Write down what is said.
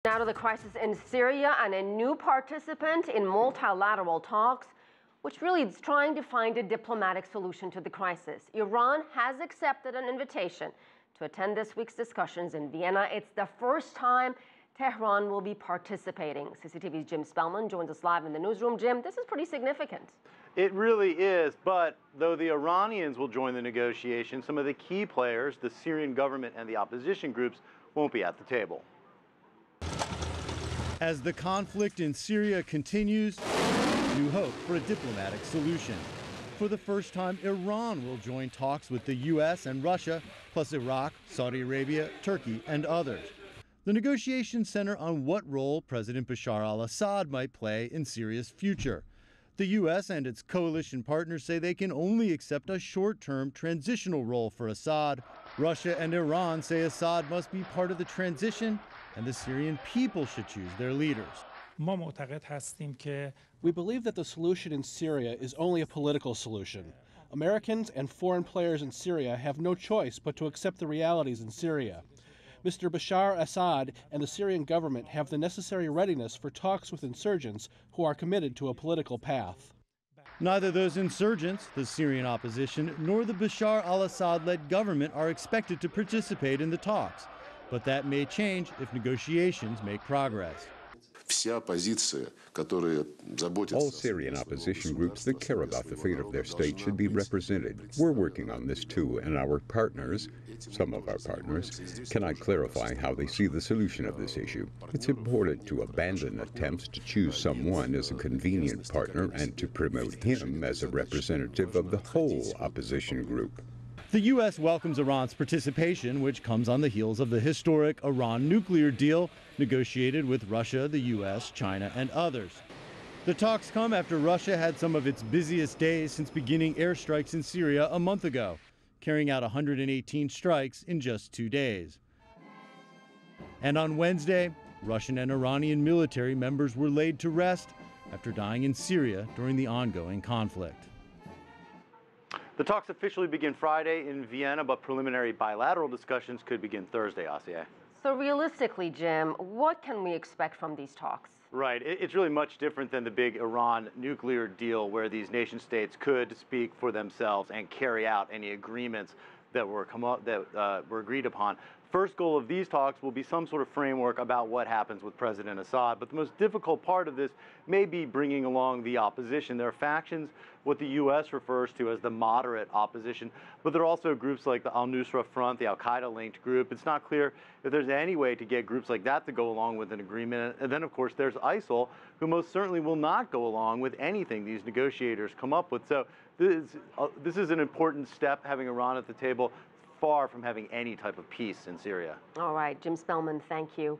Now to the crisis in Syria and a new participant in multilateral talks, which really is trying to find a diplomatic solution to the crisis. Iran has accepted an invitation to attend this week's discussions in Vienna. It's the first time Tehran will be participating. CCTV's Jim Spellman joins us live in the newsroom. Jim, this is pretty significant. It really is, but though the Iranians will join the negotiations, some of the key players, the Syrian government and the opposition groups, won't be at the table. As the conflict in Syria continues, new hope for a diplomatic solution. For the first time, Iran will join talks with the U.S. and Russia, plus Iraq, Saudi Arabia, Turkey, and others. The negotiations center on what role President Bashar al Assad might play in Syria's future. The U.S. and its coalition partners say they can only accept a short-term transitional role for Assad. Russia and Iran say Assad must be part of the transition, and the Syrian people should choose their leaders. We believe that the solution in Syria is only a political solution. Americans and foreign players in Syria have no choice but to accept the realities in Syria. Mr. Bashar Assad and the Syrian government have the necessary readiness for talks with insurgents who are committed to a political path. Neither those insurgents, the Syrian opposition, nor the Bashar al-Assad-led government are expected to participate in the talks. But that may change if negotiations make progress. All Syrian opposition groups that care about the fate of their state should be represented. We're working on this too, and our partners, some of our partners, cannot clarify how they see the solution of this issue. It's important to abandon attempts to choose someone as a convenient partner and to promote him as a representative of the whole opposition group. The U.S. welcomes Iran's participation, which comes on the heels of the historic Iran nuclear deal negotiated with Russia, the U.S., China, and others. The talks come after Russia had some of its busiest days since beginning airstrikes in Syria a month ago, carrying out 118 strikes in just 2 days. And on Wednesday, Russian and Iranian military members were laid to rest after dying in Syria during the ongoing conflict. The talks officially begin Friday in Vienna, but preliminary bilateral discussions could begin Thursday, Asiye. So realistically, Jim, what can we expect from these talks? Right. It's really much different than the big Iran nuclear deal where these nation states could speak for themselves and carry out any agreements that were agreed upon. First goal of these talks will be some sort of framework about what happens with President Assad. But the most difficult part of this may be bringing along the opposition. There are factions, what the U.S. refers to as the moderate opposition, but there are also groups like the al-Nusra Front, the al-Qaeda-linked group. It's not clear if there's any way to get groups like that to go along with an agreement. And then, of course, there's ISIL, who most certainly will not go along with anything these negotiators come up with. So this is an important step, having Iran at the table, far from having any type of peace in Syria. All right, Jim Spellman, thank you.